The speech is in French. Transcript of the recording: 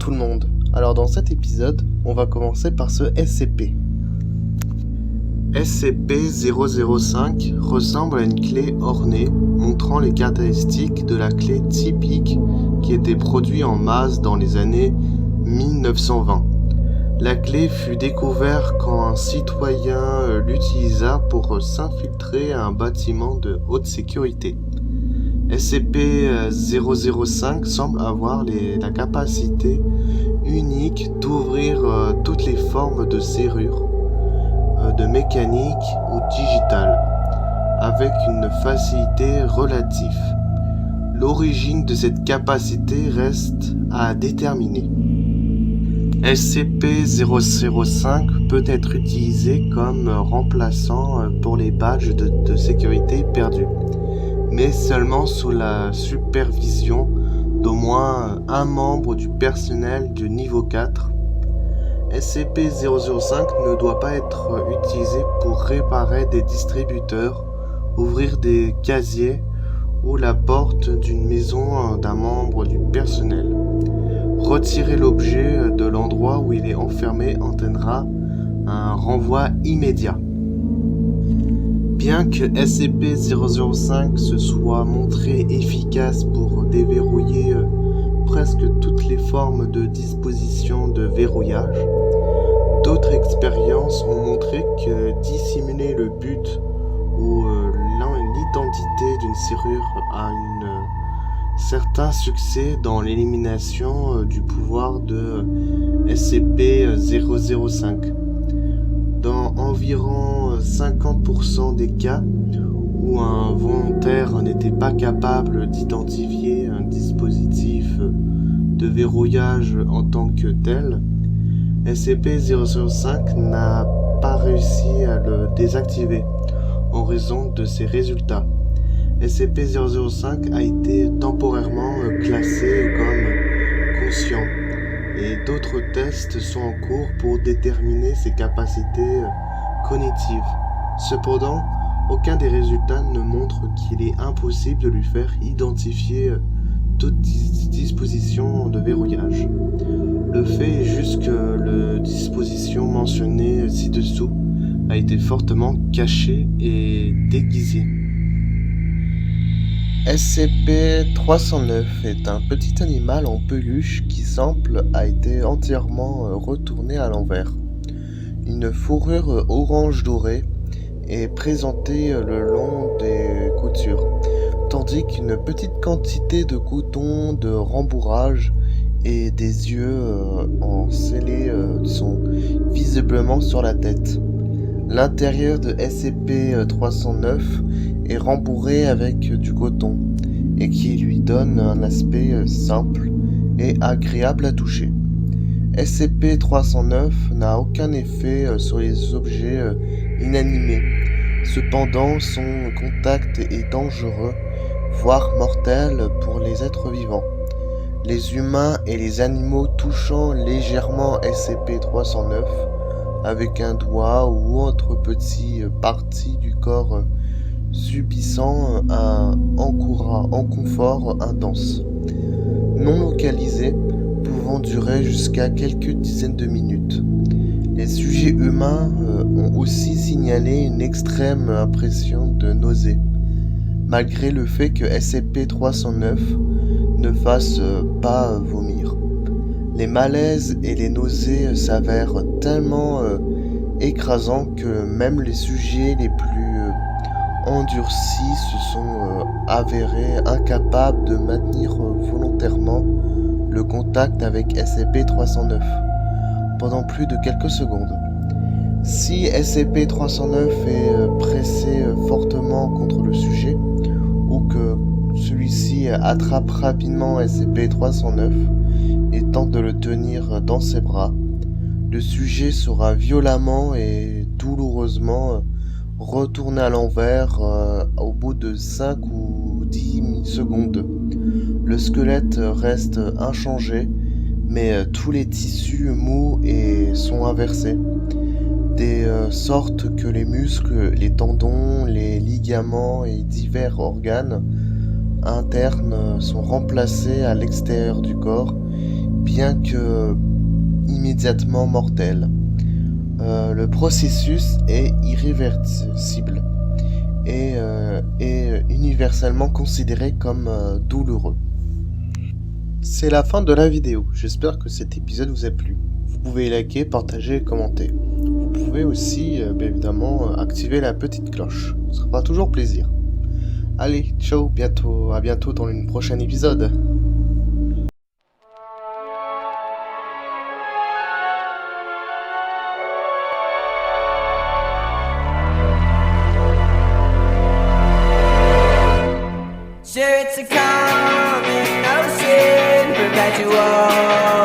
tout le monde. Alors dans cet épisode, on va commencer par ce SCP. SCP-005 ressemble à une clé ornée montrant les caractéristiques de la clé typique qui était produite en masse dans les années 1920. La clé fut découverte quand un citoyen l'utilisa pour s'infiltrer à un bâtiment de haute sécurité. SCP-005 semble avoir la capacité unique d'ouvrir toutes les formes de serrures, de mécanique ou digitale, avec une facilité relative. L'origine de cette capacité reste à déterminer. SCP-005 peut être utilisé comme remplaçant pour les badges de sécurité perdus, mais seulement sous la supervision d'au moins un membre du personnel du niveau 4. SCP-005 ne doit pas être utilisé pour réparer des distributeurs, ouvrir des casiers ou la porte d'une maison d'un membre du personnel. Retirer l'objet de l'endroit où il est enfermé entraînera un renvoi immédiat. Bien que SCP-005 se soit montré efficace pour déverrouiller presque toutes les formes de dispositions de verrouillage, d'autres expériences ont montré que dissimuler le but ou l'identité d'une serrure a un certain succès dans l'élimination du pouvoir de SCP-005. Dans environ 50% des cas où un volontaire n'était pas capable d'identifier un dispositif de verrouillage en tant que tel, SCP-005 n'a pas réussi à le désactiver en raison de ses résultats. SCP-005 a été temporairement classé comme conscient et d'autres tests sont en cours pour déterminer ses capacités cognitives. Cependant, aucun des résultats ne montre qu'il est impossible de lui faire identifier toute disposition de verrouillage. Le fait est juste que la disposition mentionnée ci-dessous a été fortement cachée et déguisée. SCP-309 est un petit animal en peluche qui semble a été entièrement retourné à l'envers. Une fourrure orange dorée est présentée le long des coutures, tandis qu'une petite quantité de coton de rembourrage et des yeux en scellés sont visiblement sur la tête. L'intérieur de SCP-309 est rembourré avec du coton et qui lui donne un aspect simple et agréable à toucher. SCP-309 n'a aucun effet sur les objets inanimés. Cependant, son contact est dangereux, voire mortel pour les êtres vivants. Les humains et les animaux touchant légèrement SCP-309 avec un doigt ou autre petite partie du corps subissant un inconfort intense, non localisé, pouvant durer jusqu'à quelques dizaines de minutes. Les sujets humains ont aussi signalé une extrême impression de nausée, malgré le fait que SCP-309 ne fasse pas vomir. Les malaises et les nausées s'avèrent tellement écrasants que même les sujets les plus endurcis se sont avérés incapables de maintenir volontairement le contact avec SCP-309 pendant plus de quelques secondes. Si SCP-309 est pressé fortement contre le sujet ou que celui-ci attrape rapidement SCP-309 et tente de le tenir dans ses bras, le sujet sera violemment et douloureusement retourné à l'envers au bout de 5 ou 10 secondes. Le squelette reste inchangé, mais tous les tissus mous sont inversés, de sorte que les muscles, les tendons, les ligaments et divers organes internes sont remplacés à l'extérieur du corps bien que immédiatement mortel. Le processus est irréversible et est universellement considéré comme douloureux. C'est la fin de la vidéo. J'espère que cet épisode vous a plu. Vous pouvez liker, partager et commenter. Vous pouvez aussi, bien évidemment, activer la petite cloche. Ça fera toujours plaisir. Allez, ciao, à bientôt dans une prochaine épisode. Sure, it's a common notion, perpetual